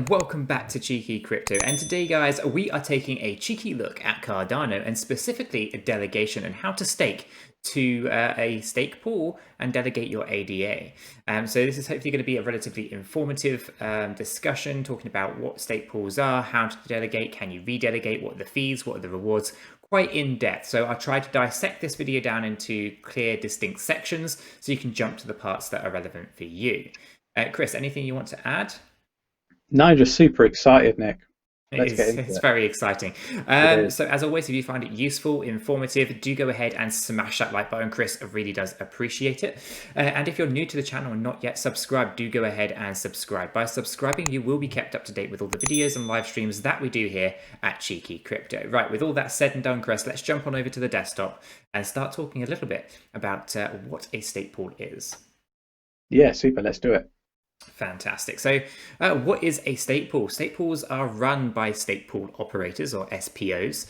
and welcome back to Cheeky Crypto. And today, guys, we are taking a cheeky look at Cardano and specifically a delegation and how to stake to a stake pool and delegate your ADA. So this is hopefully going to be a relatively informative discussion talking about what stake pools are, how to delegate, can you redelegate, what are the fees, what are the rewards, quite in depth. So I tried to dissect this video down into clear, distinct sections so you can jump to the parts that are relevant for you. Chris, anything you want to add? No, just super excited, Nick. Let's get into It's it. very exciting. So as always, if you find it useful, informative, do go ahead and smash that like button. Chris really does appreciate it. And if you're new to the channel and not yet subscribed, do go ahead and subscribe. By subscribing, you will be kept up to date with all the videos and live streams that we do here at Cheeky Crypto. Right, with all that said and done, Chris, let's jump on over to the desktop and start talking a little bit about what a stake pool is. Yeah, super. Let's do it. Fantastic. So what is a stake pool? Stake pools are run by stake pool operators or SPOs.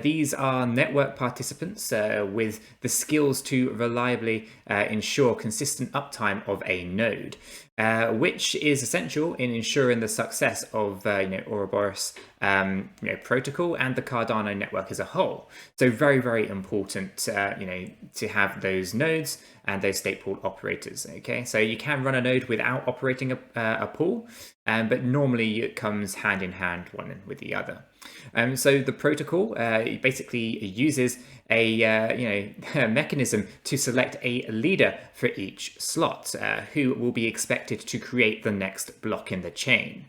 These are network participants with the skills to reliably ensure consistent uptime of a node, which is essential in ensuring the success of 𝗕𝗓𝗪𝗔𝗥𝗘 protocol and the Cardano network as a whole. So very, very important to have those nodes and those stake pool operators. Okay, so you can run a node without operating a pool, but normally it comes hand in hand one with the other. So the protocol basically uses a mechanism to select a leader for each slot, who will be expected to create the next block in the chain.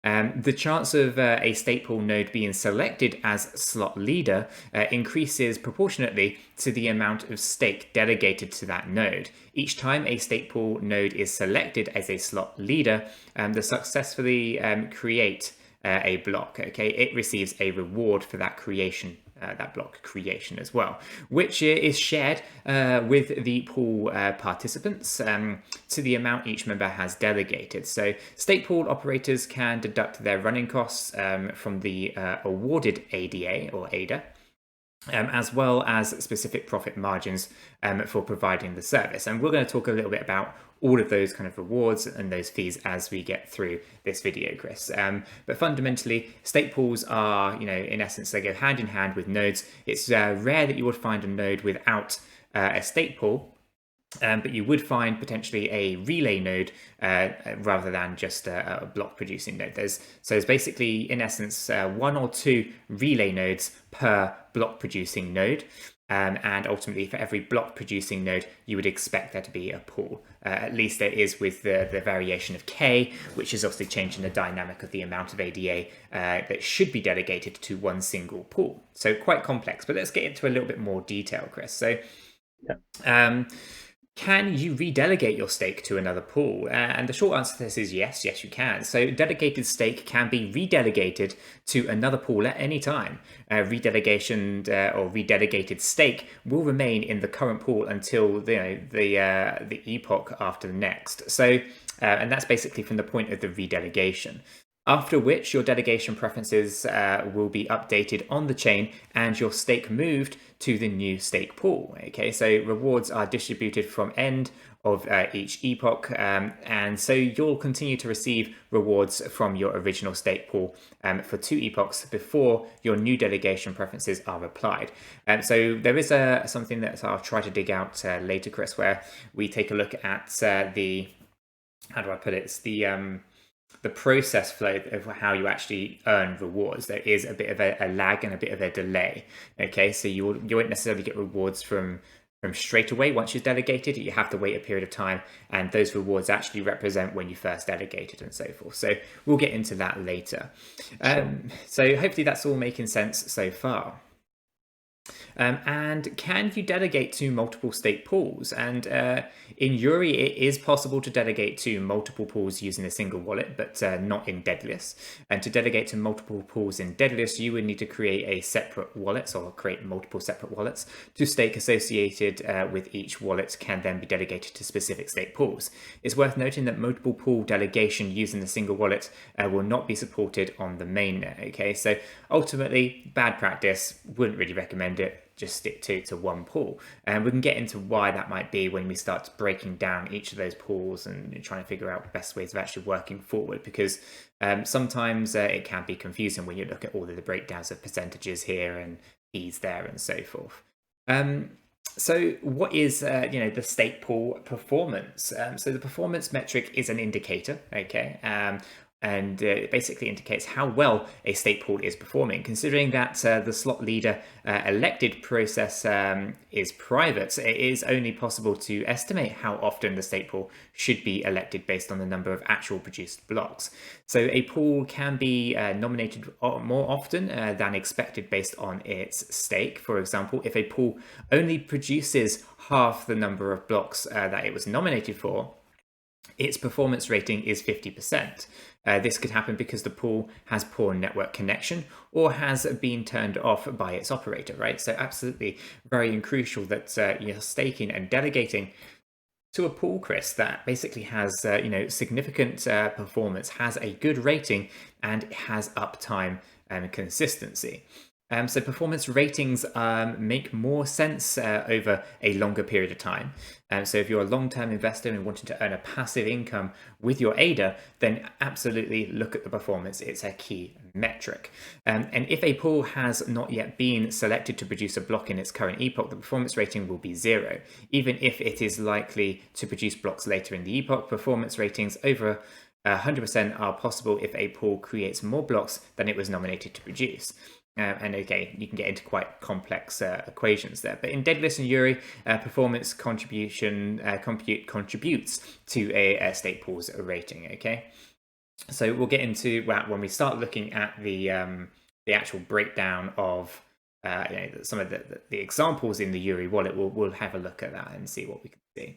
The chance of a stake pool node being selected as slot leader increases proportionately to the amount of stake delegated to that node. Each time a stake pool node is selected as a slot leader, to successfully create a block, okay, it receives a reward for that creation. That block creation as well, which is shared with the pool participants to the amount each member has delegated. So stake pool operators can deduct their running costs from the awarded ADA or ADA, as well as specific profit margins for providing the service. And we're going to talk a little bit about all of those kind of rewards and those fees as we get through this video, Chris. But fundamentally, stake pools are, in essence, they go hand in hand with nodes. It's rare that you would find a node without a stake pool, but you would find potentially a relay node rather than just a block producing node. There's basically, in essence, one or two relay nodes per block producing node. And ultimately, for every block producing node, you would expect there to be a pool. At least there is with the variation of K, which is obviously changing the dynamic of the amount of ADA that should be delegated to one single pool. So quite complex, but let's get into a little bit more detail, Chris. So can you redelegate your stake to another pool? And the short answer to this is yes, you can. So delegated stake can be redelegated to another pool at any time. Redelegation or redelegated stake will remain in the current pool until the epoch after the next. So, and that's basically from the point of the redelegation. After which your delegation preferences will be updated on the chain and your stake moved to the new stake pool. Okay, so rewards are distributed from end of each epoch, and so you'll continue to receive rewards from your original stake pool for 2 epochs before your new delegation preferences are applied. So there is something that I'll try to dig out later, Chris, where we take a look at the, how do I put it? It's the process flow of how you actually earn rewards. There is a bit of a lag and a bit of a delay. Okay, so you won't necessarily get rewards from straight away once you've delegated. You have to wait a period of time, and those rewards actually represent when you first delegated and so forth. So we'll get into that later. So hopefully that's all making sense so far. And can you delegate to multiple stake pools? And in Uri, it is possible to delegate to multiple pools using a single wallet, but not in Deadlist. And to delegate to multiple pools in Deadlist, you would need to create a separate wallet, or create multiple separate wallets. To stake associated with each wallet can then be delegated to specific stake pools. It's worth noting that multiple pool delegation using the single wallet will not be supported on the mainnet. Okay, so ultimately, bad practice, wouldn't really recommend it. just stick to one pool. And we can get into why that might be when we start breaking down each of those pools and trying to figure out the best ways of actually working forward, because sometimes it can be confusing when you look at all of the breakdowns of percentages here and fees there and so forth. So what is the stake pool performance? So the performance metric is an indicator, okay, and it basically indicates how well a stake pool is performing. Considering that the slot leader elected process is private, it is only possible to estimate how often the stake pool should be elected based on the number of actual produced blocks. So a pool can be nominated more often than expected based on its stake. For example, if a pool only produces half the number of blocks that it was nominated for, its performance rating is 50%. This could happen because the pool has poor network connection or has been turned off by its operator, right? So absolutely very crucial that you're staking and delegating to a pool, Chris, that basically has significant performance, has a good rating, and has uptime and consistency. So performance ratings make more sense over a longer period of time. So if you're a long-term investor and wanting to earn a passive income with your ADA, then absolutely look at the performance. It's a key metric. And if a pool has not yet been selected to produce a block in its current epoch, the performance rating will be 0. Even if it is likely to produce blocks later in the epoch, performance ratings over 100% are possible if a pool creates more blocks than it was nominated to produce. And okay, you can get into quite complex equations there. But in Delegate and 𝗬𝗓, performance contributes to a stake pool's rating. Okay, so we'll get into that when we start looking at the actual breakdown of some of the examples in the 𝗬𝗓 wallet. We'll have a look at that and see what we can see.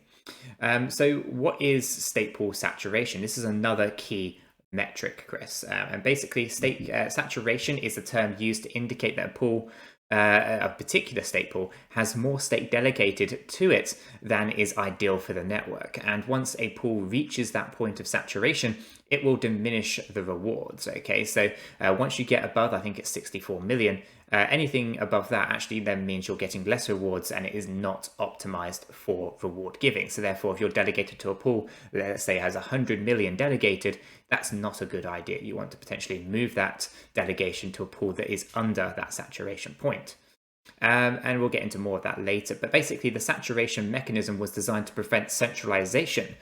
So what is stake pool saturation? This is another key metric, Chris, and basically stake saturation is a term used to indicate that a pool, a particular stake pool, has more stake delegated to it than is ideal for the network. And once a pool reaches that point of saturation, it will diminish the rewards. Okay, so once you get above, I think it's 64 million, anything above that actually then means you're getting less rewards and it is not optimized for reward giving. So therefore, if you're delegated to a pool, let's say has 100 million delegated, that's not a good idea. You want to potentially move that delegation to a pool that is under that saturation point. And we'll get into more of that later. But basically, the saturation mechanism was designed to prevent centralization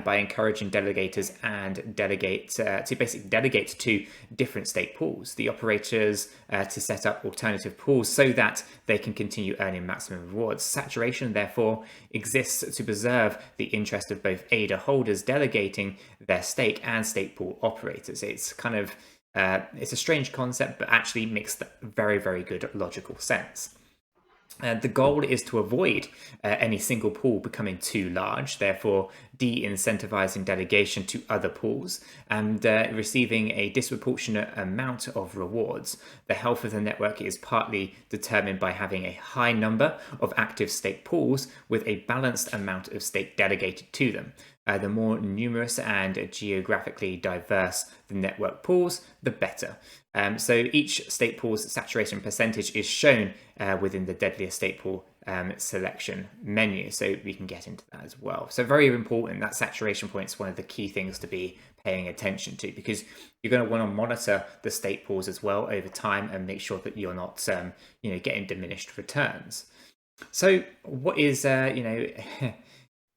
by encouraging delegators and to basically delegate to different stake pools, the operators to set up alternative pools so that they can continue earning maximum rewards. Saturation, therefore, exists to preserve the interest of both ADA holders delegating their stake and stake pool operators. It's kind of it's a strange concept, but actually makes very, very good logical sense. The goal is to avoid any single pool becoming too large, therefore de-incentivizing delegation to other pools and receiving a disproportionate amount of rewards. The health of the network is partly determined by having a high number of active stake pools with a balanced amount of stake delegated to them. The more numerous and geographically diverse the network pools, the better. So each stake pool's saturation percentage is shown within the deadliest stake pool selection menu. So we can get into that as well. So very important, that saturation point is one of the key things to be paying attention to, because you're going to want to monitor the stake pools as well over time and make sure that you're not getting diminished returns. So what is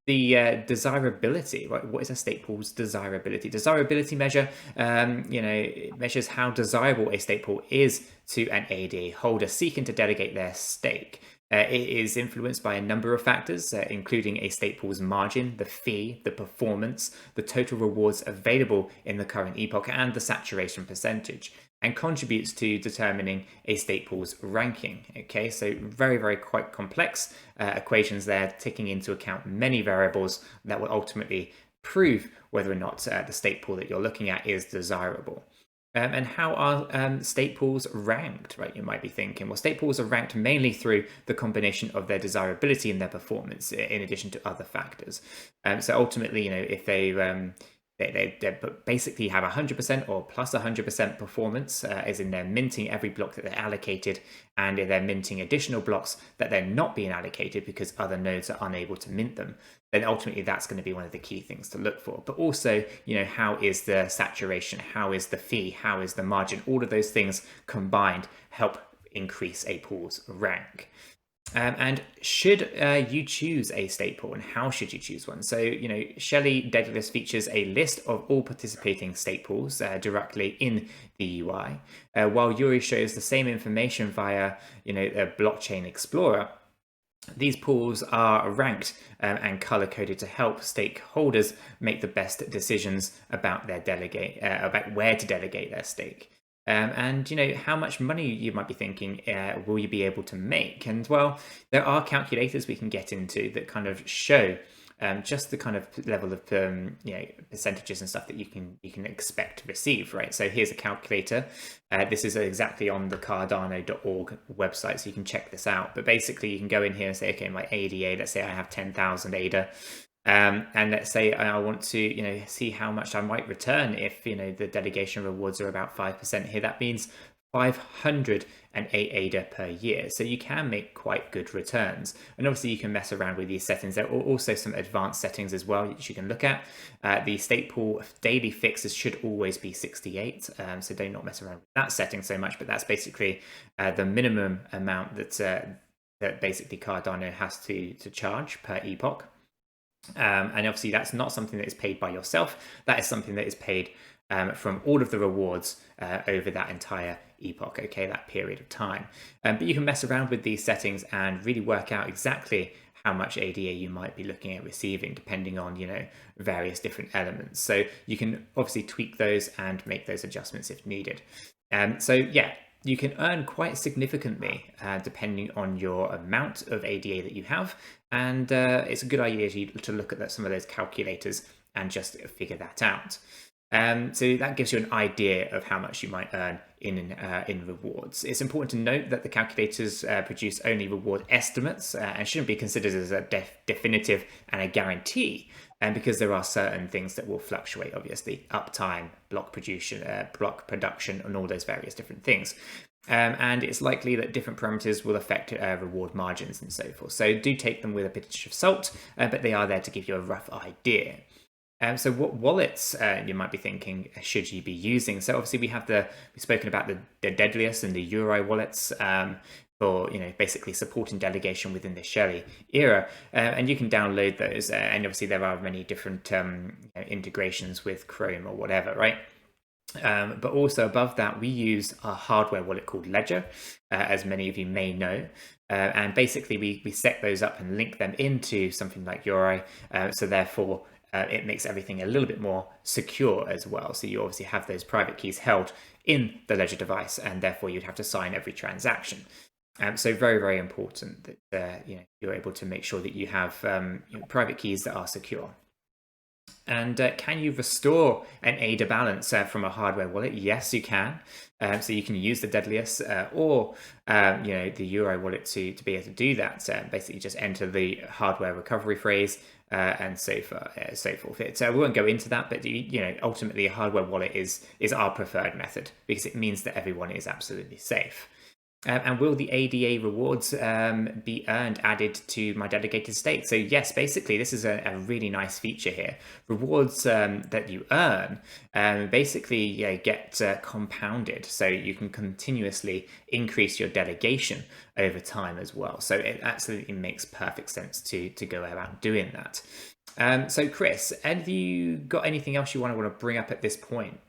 the desirability, right? What is a stake pool's desirability? Desirability measure, it measures how desirable a stake pool is to an ADA holder seeking to delegate their stake. It is influenced by a number of factors, including a stake pool's margin, the fee, the performance, the total rewards available in the current epoch, and the saturation percentage, and contributes to determining a stake pool's ranking. Okay, so very, very quite complex equations there, taking into account many variables that will ultimately prove whether or not the stake pool that you're looking at is desirable. And how are stake pools ranked, right? You might be thinking, well, stake pools are ranked mainly through the combination of their desirability and their performance, in addition to other factors. So ultimately, if they they basically have 100% or plus 100% performance, as in they're minting every block that they're allocated, and they're minting additional blocks that they're not being allocated because other nodes are unable to mint them, then ultimately that's going to be one of the key things to look for. But also, how is the saturation, how is the fee, how is the margin? All of those things combined help increase a pool's rank. And should you choose a state pool, and how should you choose one? So, 𝗕𝗘𝗪 Daedalus features a list of all participating state pools directly in the UI, while 𝗬𝗓 shows the same information via, a blockchain explorer. These pools are ranked and color-coded to help stakeholders make the best decisions about their about where to delegate their stake. And how much money you might be thinking will you be able to make? And well, there are calculators we can get into that kind of show just the kind of level of percentages and stuff that you can expect to receive, right? So here's a calculator. This is exactly on the 𝗕𝗘𝗪𝗔𝗥𝗘 website, so you can check this out. But basically, you can go in here and say, okay, my ADA, let's say I have 10,000 ADA. And let's say I want to, see how much I might return if, the delegation rewards are about 5% here. That means 508 ADA per year. So you can make quite good returns. And obviously you can mess around with these settings. There are also some advanced settings as well that you can look at. The state pool daily fixes should always be 68. So do not mess around with that setting so much, but that's basically the minimum amount that basically Cardano has to charge per epoch. And obviously that's not something that is paid by yourself. That is something that is paid from all of the rewards over that entire epoch, okay, that period of time. But you can mess around with these settings and really work out exactly how much ADA you might be looking at receiving, depending on, various different elements. So you can obviously tweak those and make those adjustments if needed. So yeah, you can earn quite significantly depending on your amount of ADA that you have. And it's a good idea to look at some of those calculators and just figure that out. So that gives you an idea of how much you might earn in rewards. It's important to note that the calculators produce only reward estimates and shouldn't be considered as a definitive and a guarantee. And because there are certain things that will fluctuate, obviously, uptime, block production, and all those various different things. And it's likely that different parameters will affect reward margins and so forth. So do take them with a pinch of salt, but they are there to give you a rough idea. So what wallets you might be thinking should you be using? So obviously we've spoken about the Daedalus and the 𝗬𝗓 wallets for basically supporting delegation within the 𝗕𝗘𝗪 era, and you can download those. And obviously there are many different integrations with Chrome or whatever, right? But also above that, we use a hardware wallet called Ledger, as many of you may know. And basically we set those up and link them into something like 𝗬𝗓. So therefore, it makes everything a little bit more secure as well. So you obviously have those private keys held in the Ledger device, and therefore you'd have to sign every transaction. So very, very important that you're able to make sure that you have private keys that are secure. And can you restore an ADA balance from a hardware wallet? Yes, you can. So you can use the Daedalus or the 𝗬𝗓 wallet to be able to do that. Basically, just enter the hardware recovery phrase and so forth. We won't go into that, but ultimately, a hardware wallet is our preferred method because it means that everyone is absolutely safe. And will the ADA rewards be added to my delegated state? So yes, basically this is a really nice feature here. Rewards that you earn basically get compounded, so you can continuously increase your delegation over time as well. So it absolutely makes perfect sense to go about doing that. So Chris, have you got anything else you want to bring up at this point?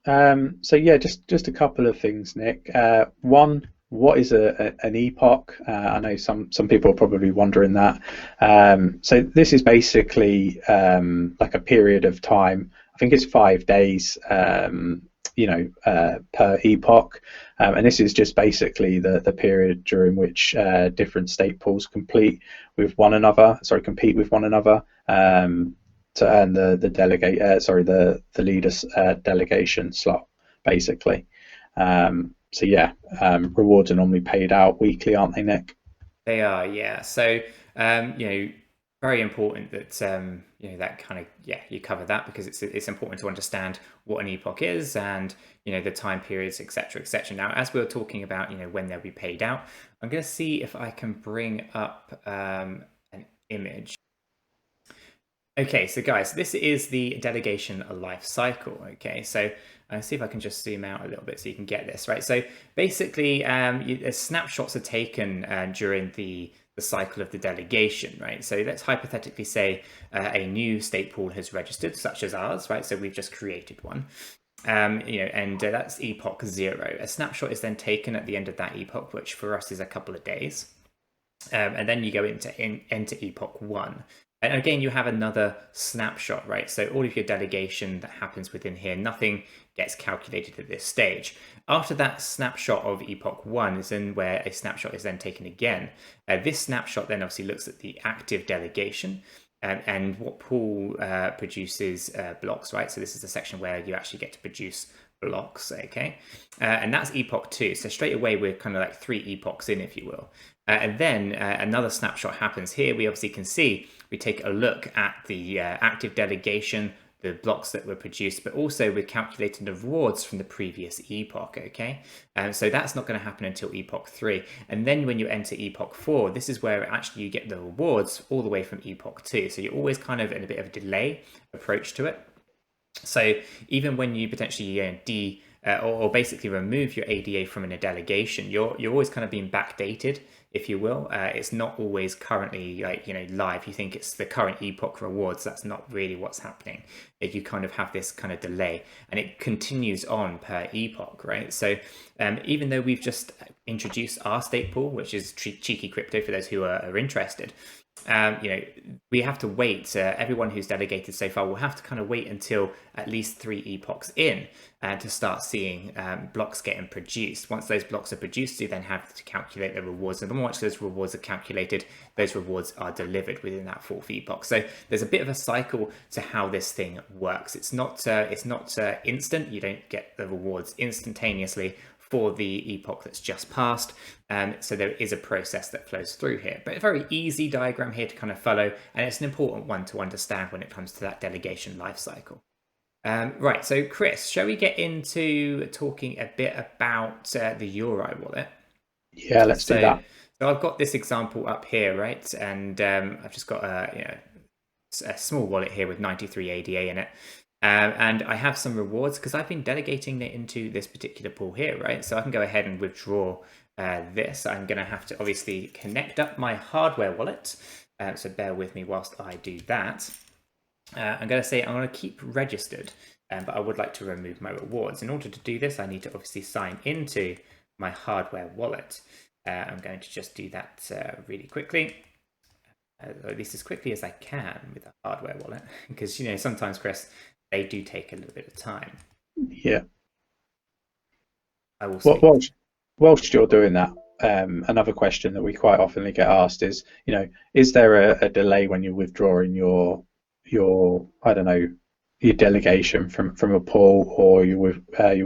So yeah, just a couple of things, Nick. One, what is an epoch? I know some people are probably wondering that. So this is basically like a period of time. I think it's 5 days, per epoch, and this is just basically the period during which different state pools compete with one another. To earn the delegate, the leader's delegation slot, basically. So yeah, rewards are normally paid out weekly, aren't they, Nick? They are, yeah. So very important that that kind of you cover that, because it's important to understand what an epoch is, and the time periods, etc., etc. Now, as we were talking about when they'll be paid out, I'm going to see if I can bring up an image. Okay, so guys, this is the delegation life cycle. Okay, so see if I can just zoom out a little bit so you can get this right. So basically, snapshots are taken during the cycle of the delegation, right? So let's hypothetically say a new state pool has registered, such as ours, right? So we've just created one, and that's epoch 0. A snapshot is then taken at the end of that epoch, which for us is a couple of days, and then you go into enter epoch 1. And again, you have another snapshot, right? So all of your delegation that happens within here, nothing gets calculated at this stage. After that snapshot of epoch 1 is in where a snapshot is then taken again. This snapshot then obviously looks at the active delegation and what pool produces blocks, right? So this is the section where you actually get to produce blocks, okay? And that's epoch 2. So straight away, we're kind of like 3 epochs in, if you will. And then another snapshot happens here. We obviously can see, we take a look at the active delegation, the blocks that were produced, but also we're calculating the rewards from the previous epoch, okay? So that's not going to happen until epoch 3. And then when you enter epoch 4, this is where actually you get the rewards all the way from epoch 2. So you're always kind of in a bit of a delay approach to it. So even when you potentially or basically remove your ADA from a delegation, you're always kind of being backdated, if you will. It's not always currently live. You think it's the current epoch rewards. That's not really what's happening. You kind of have this kind of delay, and it continues on per epoch, right? So even though we've just introduced our state pool, which is 𝗕𝗘𝗪𝗧 for those who are interested, we have to wait. Everyone who's delegated so far will have to kind of wait until at least 3 epochs in to start seeing blocks getting produced. Once those blocks are produced, you then have to calculate the rewards, and once those rewards are calculated, those rewards are delivered within that 4th epoch. So there's a bit of a cycle to how this thing works. It's not instant. You don't get the rewards instantaneously for the epoch that's just passed. So there is a process that flows through here, but a very easy diagram here to kind of follow, and it's an important one to understand when it comes to that delegation life cycle. Right, so Chris, shall we get into talking a bit about the 𝗬𝗓 wallet? Yeah, let's do that. So I've got this example up here, right? And I've just got a small wallet here with 93 ADA in it. And I have some rewards because I've been delegating it into this particular pool here, right? So I can go ahead and withdraw this. I'm going to have to obviously connect up my hardware wallet. So bear with me whilst I do that. I'm going to say I'm going to keep registered, but I would like to remove my rewards. In order to do this, I need to obviously sign into my hardware wallet. I'm going to just do that really quickly. Or at least as quickly as I can with a hardware wallet, because sometimes, Chris, they do take a little bit of time. Yeah. I will. Whilst you're doing that, another question that we quite often get asked is, is there a delay when you're withdrawing your I don't know, your delegation from a pool, or your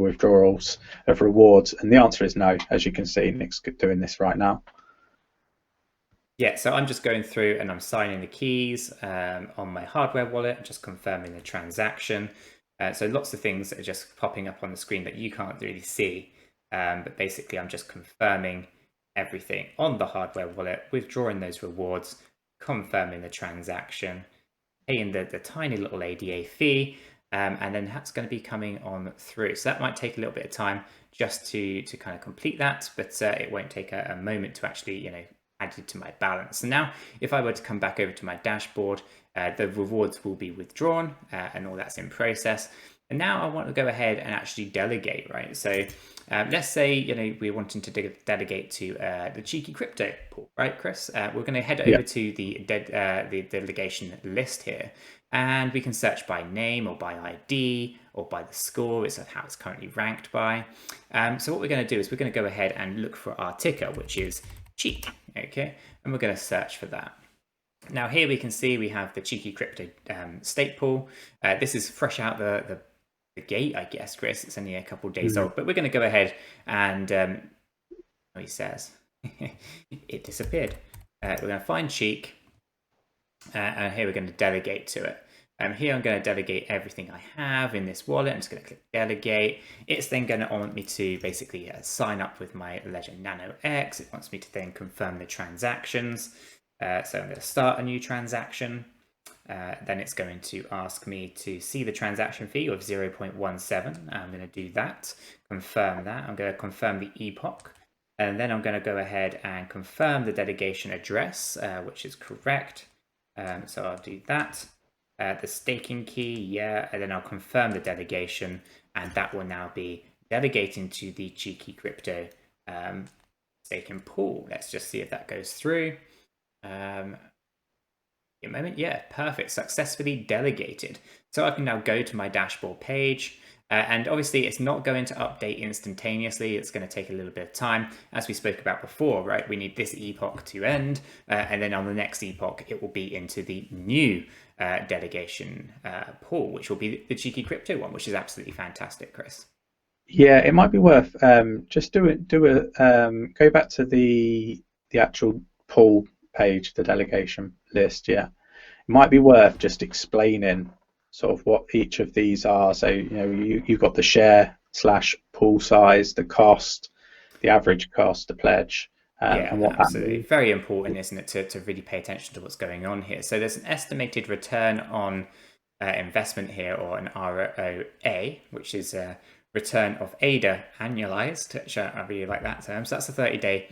withdrawals of rewards? And the answer is no. As you can see, Nick's doing this right now. Yeah, so I'm just going through and I'm signing the keys on my hardware wallet, just confirming the transaction. So lots of things that are just popping up on the screen that you can't really see. But basically, I'm just confirming everything on the hardware wallet, withdrawing those rewards, confirming the transaction, paying the tiny little ADA fee, and then that's going to be coming on through. So that might take a little bit of time just to kind of complete that, but it won't take a moment to actually, added to my balance. And now if I were to come back over to my dashboard, the rewards will be withdrawn and all that's in process. And now I want to go ahead and actually delegate, right? So let's say, we're wanting to delegate to the 𝗕𝗘𝗪𝗧 pool, right, Chris? We're going to head over to the delegation list here, and we can search by name or by ID or by the score. It's how it's currently ranked by. So what we're going to do is we're going to go ahead and look for our ticker, which is 𝗕𝗘𝗪𝗧, okay? And we're going to search for that. Now here we can see we have the 𝗕𝗘𝗪𝗧 state pool. This is fresh out the gate, I guess, Chris. It's only a couple of days old, but we're going to go ahead and he says it disappeared. We're going to find 𝗕𝗘𝗪𝗧, And here we're going to delegate to it. Here I'm going to delegate everything I have in this wallet. I'm just going to click delegate. It's then going to want me to basically sign up with my Ledger Nano X. It wants me to then confirm the transactions. So I'm going to start a new transaction. Then it's going to ask me to see the transaction fee of 0.17. I'm going to do that, confirm that. I'm going to confirm the epoch. And then I'm going to go ahead and confirm the delegation address, which is correct. So I'll do that. The staking key, yeah, and then I'll confirm the delegation, and that will now be delegating to the 𝗕𝗘𝗪𝗔𝗥𝗘 staking pool. Let's just see if that goes through. A moment, yeah, perfect, successfully delegated. So I can now go to my dashboard page. And obviously, it's not going to update instantaneously. It's going to take a little bit of time. As we spoke about before, right? We need this epoch to end. And then on the next epoch, it will be into the new delegation pool, which will be the 𝗕𝗘𝗪𝗔𝗥𝗘 one, which is absolutely fantastic, Chris. Yeah, it might be worth just go back to the actual pool page, the delegation list. Yeah, it might be worth just explaining sort of what each of these are. So you've got the share / pool size, the cost, the average cost, the pledge, Yeah, and what absolutely. that means. Very important, isn't it, to really pay attention to what's going on here. So there's an estimated return on investment here, or an ROA, which is a return of ADA annualized, which I really like that term. So that's a 30-day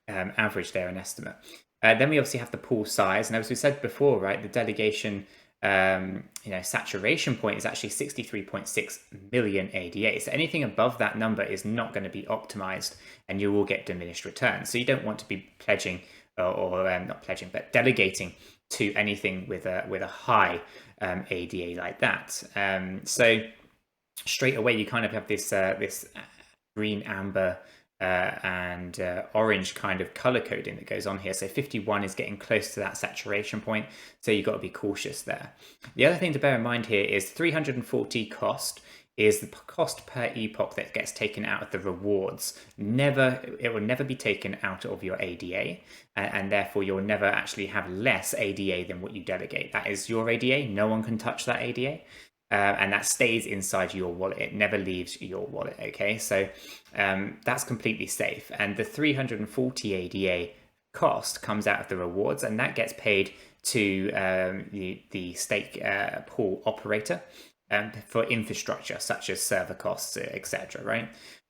average there, an estimate. Then we obviously have the pool size, and as we said before, right, the delegation saturation point is actually 63.6 million ADA. So anything above that number is not going to be optimized, and you will get diminished returns. So you don't want to be pledging or not pledging, but delegating to anything with a high ADA like that. So straight away you kind of have this green, amber, and orange kind of color coding that goes on here. So 51 is getting close to that saturation point, so you've got to be cautious there. The other thing to bear in mind here is 340 cost is the cost per epoch that gets taken out of the rewards. It will never be taken out of your ADA, and therefore you'll never actually have less ADA than what you delegate. That is your ADA. No one can touch that ADA. And that stays inside your wallet. It never leaves your wallet, okay? So that's completely safe. And the 340 ADA cost comes out of the rewards, and that gets paid to the stake pool operator for infrastructure, such as server costs, etc., right?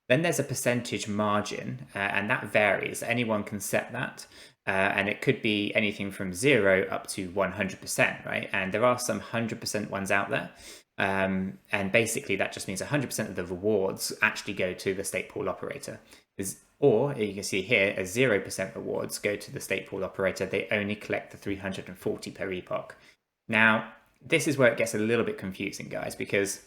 Then there's a percentage margin, and that varies. Anyone can set that. And it could be anything from 0 up to 100%, right? And there are some 100% ones out there. And basically that just means 100% of the rewards actually go to the stake pool operator. Or you can see here, a 0% rewards go to the stake pool operator. They only collect the 340 per epoch. Now, this is where it gets a little bit confusing, guys, because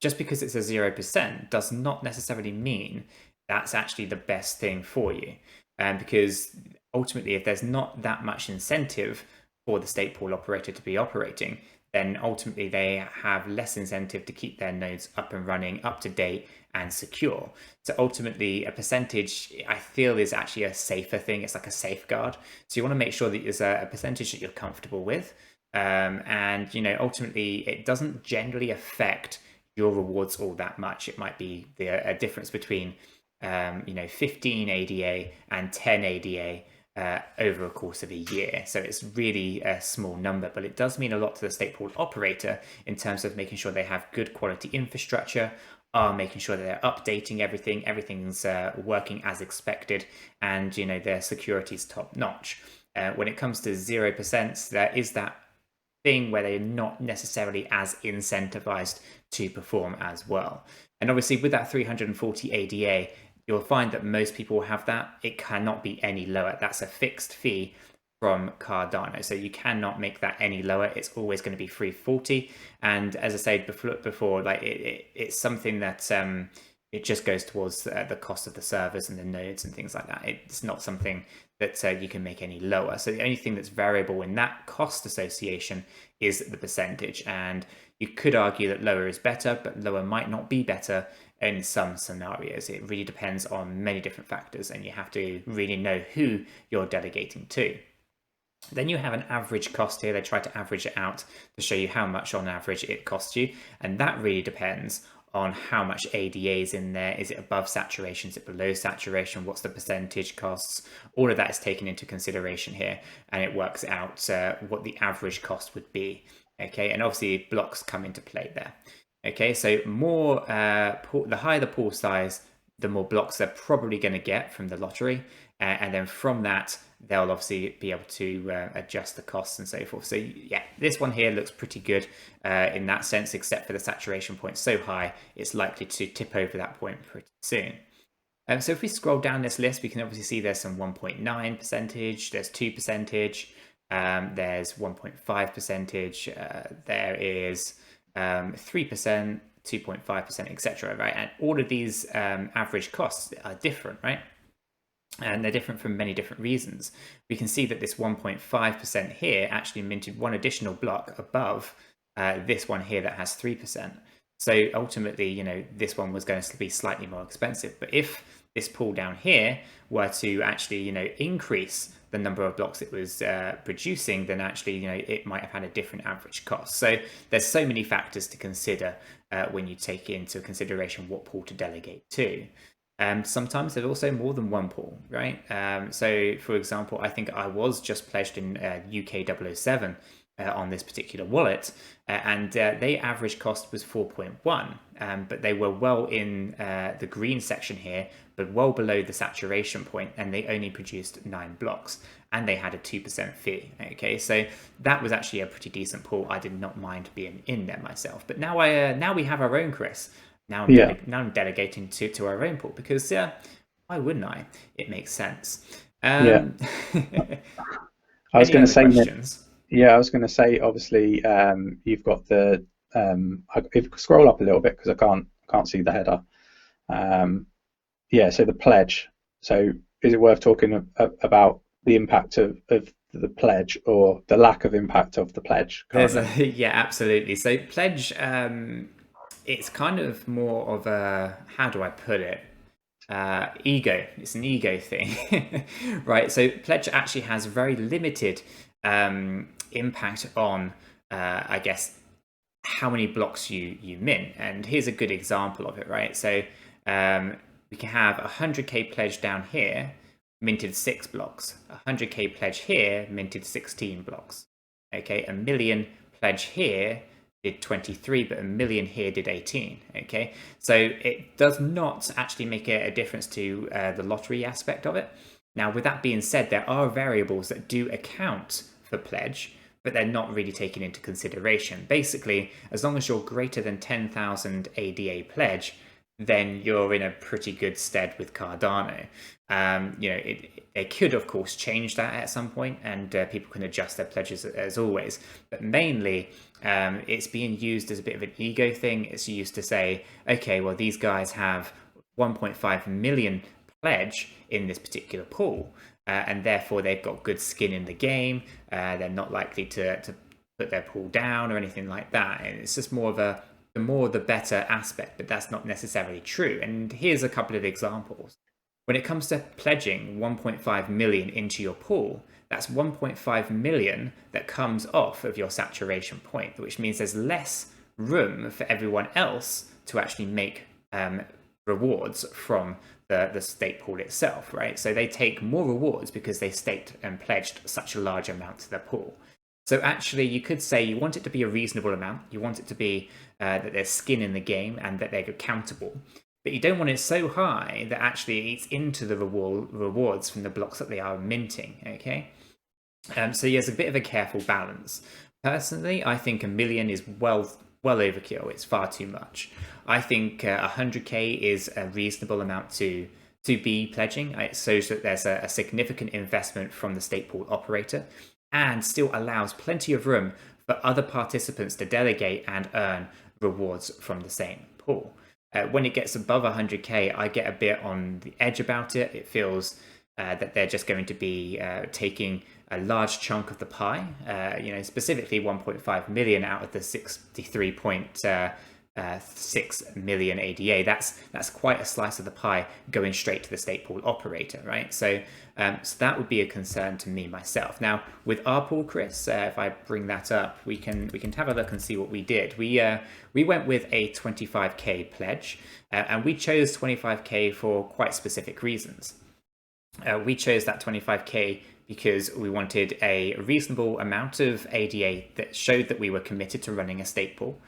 just because it's a 0% does not necessarily mean that's actually the best thing for you. Because ultimately, if there's not that much incentive for the stake pool operator to be operating, then ultimately they have less incentive to keep their nodes up and running, up to date and secure. So ultimately, a percentage, I feel, is actually a safer thing. It's like a safeguard. So you want to make sure that there's a percentage that you're comfortable with. And ultimately, it doesn't generally affect your rewards all that much. It might be a difference between 15 ADA and 10 ADA over a course of a year. So it's really a small number, but it does mean a lot to the stake pool operator in terms of making sure they have good quality infrastructure, are making sure that they're updating everything's working as expected, and their security is top notch. When it comes to 0%, there is that thing where they're not necessarily as incentivized to perform as well. And obviously with that 340 ADA, you'll find that most people have that. It cannot be any lower. That's a fixed fee from Cardano. So you cannot make that any lower. It's always going to be 340. And as I said before, like it's something that it just goes towards the cost of the servers and the nodes and things like that. It's not something that you can make any lower. So the only thing that's variable in that cost association is the percentage. And you could argue that lower is better, but lower might not be better in some scenarios. It really depends on many different factors, and you have to really know who you're delegating to. Then you have an average cost here. They try to average it out to show you how much on average it costs you. And that really depends on how much ADA is in there. Is it above saturation? Is it below saturation? What's the percentage costs? All of that is taken into consideration here, and it works out what the average cost would be. Okay, and obviously blocks come into play there. Okay, so more the higher the pool size, the more blocks they're probably going to get from the lottery, and then from that they'll obviously be able to adjust the costs and so forth. So yeah, this one here looks pretty good in that sense, except for the saturation point so high, it's likely to tip over that point pretty soon. So if we scroll down this list, we can obviously see there's some 1.9%, there's 2%, there's 1.5%, there is 3%, 2.5%, etc. Right? And all of these average costs are different, right? And they're different for many different reasons. We can see that this 1.5% here actually minted one additional block above this one here that has 3%. So ultimately, you know, this one was going to be slightly more expensive. But if this pool down here were to actually, you know, increase the number of blocks it was producing, then actually, you know, it might have had a different average cost. So there's so many factors to consider when you take into consideration what pool to delegate to. Sometimes there's also more than one pool, right? So for example, I think I was just pledged in 𝗕𝗘𝗪𝗔𝗥𝗘 on this particular wallet, and their average cost was 4.1, but they were well in the green section here, but well below the saturation point, and they only produced 9 blocks, and they had a 2% fee. Okay, so that was actually a pretty decent pool. I did not mind being in there myself. But now now we have our own, Chris. Now I'm delegating to our own pool, because why wouldn't I? It makes sense. I was going to say, questions? I was going to say, obviously, you've got the. If you scroll up a little bit, because I can't see the header. So the pledge. So is it worth talking about the impact of the pledge, or the lack of impact of the pledge currently? Yeah, absolutely. So pledge, it's kind of more of a, how do I put it? Ego. It's an ego thing, right? So pledge actually has very limited impact on, I guess, how many blocks you mint. And here's a good example of it, right? So we can have 100k pledge down here, minted 6 blocks. 100k pledge here, minted 16 blocks. Okay, a million pledge here did 23, but a million here did 18. Okay, so it does not actually make a difference to the lottery aspect of it. Now, with that being said, there are variables that do account for pledge, but they're not really taken into consideration. Basically, as long as you're greater than 10,000 ADA pledge, then you're in a pretty good stead with Cardano. You know, they could, of course, change that at some point, and people can adjust their pledges as always. But mainly, it's being used as a bit of an ego thing. It's used to say, okay, well, these guys have 1.5 million pledge in this particular pool, and therefore they've got good skin in the game. They're not likely to put their pool down or anything like that. And it's just more of a the more the better aspect, but that's not necessarily true. And here's a couple of examples. When it comes to pledging 1.5 million into your pool, that's 1.5 million that comes off of your saturation point, which means there's less room for everyone else to actually make rewards from the stake pool itself, right? So they take more rewards because they staked and pledged such a large amount to their pool. So actually, you could say you want it to be a reasonable amount. You want it to be that there's skin in the game and that they're accountable. But you don't want it so high that actually it eats into the rewards from the blocks that they are minting, okay? So there's a bit of a careful balance. Personally, I think a million is well overkill. It's far too much. I think 100k is a reasonable amount to be pledging. It shows that there's a significant investment from the stake pool operator, and still allows plenty of room for other participants to delegate and earn rewards from the same pool. When it gets above 100k, I get a bit on the edge about it. It feels that they're just going to be taking a large chunk of the pie, you know, specifically 1.5 million out of the 63 6 million ADA. That's quite a slice of the pie going straight to the state pool operator, right? So so that would be a concern to me myself. Now with our pool, Chris, if I bring that up, we can have a look and see what we did. We went with a 25k pledge, and we chose 25k for quite specific reasons. We chose that 25k because we wanted a reasonable amount of ADA that showed that we were committed to running a state pool,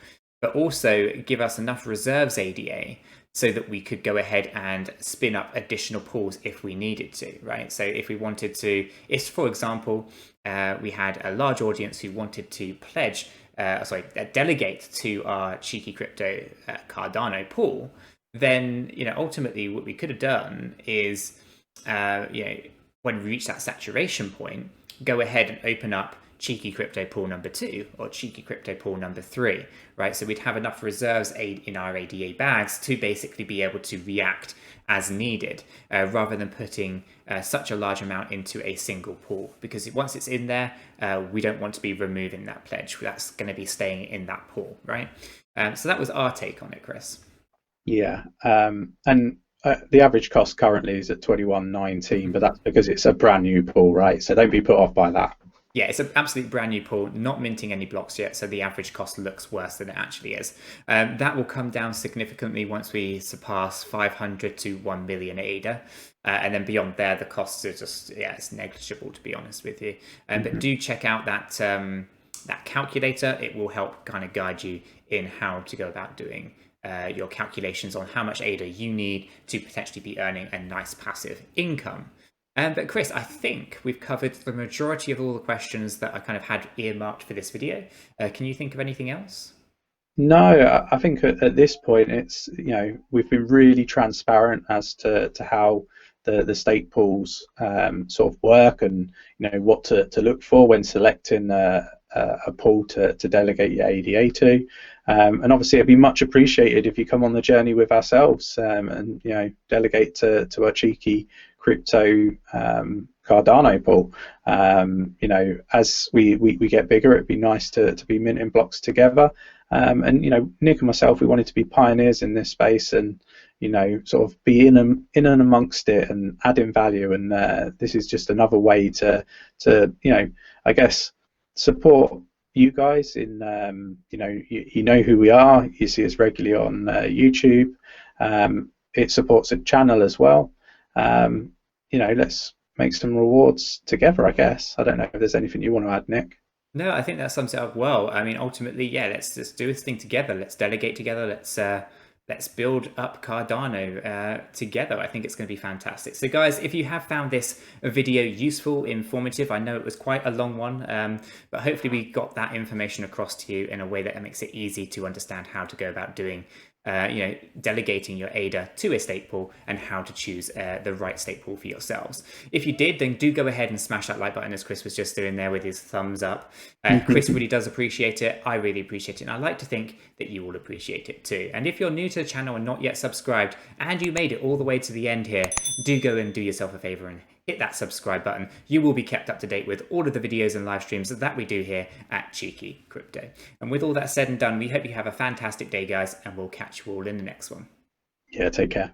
but also give us enough reserves ADA so that we could go ahead and spin up additional pools if we needed to, right? So if we wanted to, if, for example, we had a large audience who wanted to pledge, delegate to our 𝗕𝗘𝗪𝗔𝗥𝗘𝗡 Cardano pool, then, ultimately what we could have done is, when we reach that saturation point, go ahead and open up 𝗕𝗘𝗪𝗔𝗥𝗘 pool number 2 or 𝗕𝗘𝗪𝗔𝗥𝗘 pool number 3, right? So we'd have enough reserves in our ADA bags to basically be able to react as needed, rather than putting such a large amount into a single pool, because once it's in there, we don't want to be removing that pledge. That's going to be staying in that pool, right? So that was our take on it, Chris. Yeah, and the average cost currently is at 21.19, but that's because it's a brand new pool, right? So don't be put off by that. Yeah, it's an absolute brand new pool, not minting any blocks yet, so the average cost looks worse than it actually is. That will come down significantly once we surpass 500 to 1 million ADA. And then beyond there, the costs are just, it's negligible, to be honest with you. But do check out that calculator. It will help kind of guide you in how to go about doing your calculations on how much ADA you need to potentially be earning a nice passive income. But Chris, I think we've covered the majority of all the questions that I kind of had earmarked for this video. Can you think of anything else? No, I think at this point it's, we've been really transparent as to how the state pools sort of work, and what to look for when selecting a pool to delegate your ADA to. And obviously it'd be much appreciated if you come on the journey with ourselves, and delegate to our 𝗕𝗘𝗪𝗔𝗥𝗘 Cardano pool. As we get bigger, it'd be nice to be minting blocks together. And Nick and myself, we wanted to be pioneers in this space, and sort of be in and amongst it and adding value. And this is just another way to I guess support you guys in you know who we are. You see us regularly on YouTube. It supports a channel as well. Let's make some rewards together, I guess. I don't know if there's anything you want to add, Nick. No, I think that sums it up well. I mean, ultimately, let's just do this thing together. Let's delegate together. Let's build up Cardano together. I think it's going to be fantastic. So guys, if you have found this video useful, informative, I know it was quite a long one, but hopefully we got that information across to you in a way that makes it easy to understand how to go about doing delegating your ADA to a state pool, and how to choose the right state pool for yourselves. If you did, then do go ahead and smash that like button, as Chris was just doing there with his thumbs up. Chris really does appreciate it. I really appreciate it. And I like to think that you will appreciate it too. And if you're new to the channel and not yet subscribed, and you made it all the way to the end here, do go and do yourself a favor and hit that subscribe button. You will be kept up to date with all of the videos and live streams that we do here at 𝗕𝗘𝗪𝗔𝗥𝗘. And with all that said and done, we hope you have a fantastic day, guys, and we'll catch you all in the next one. Yeah, take care.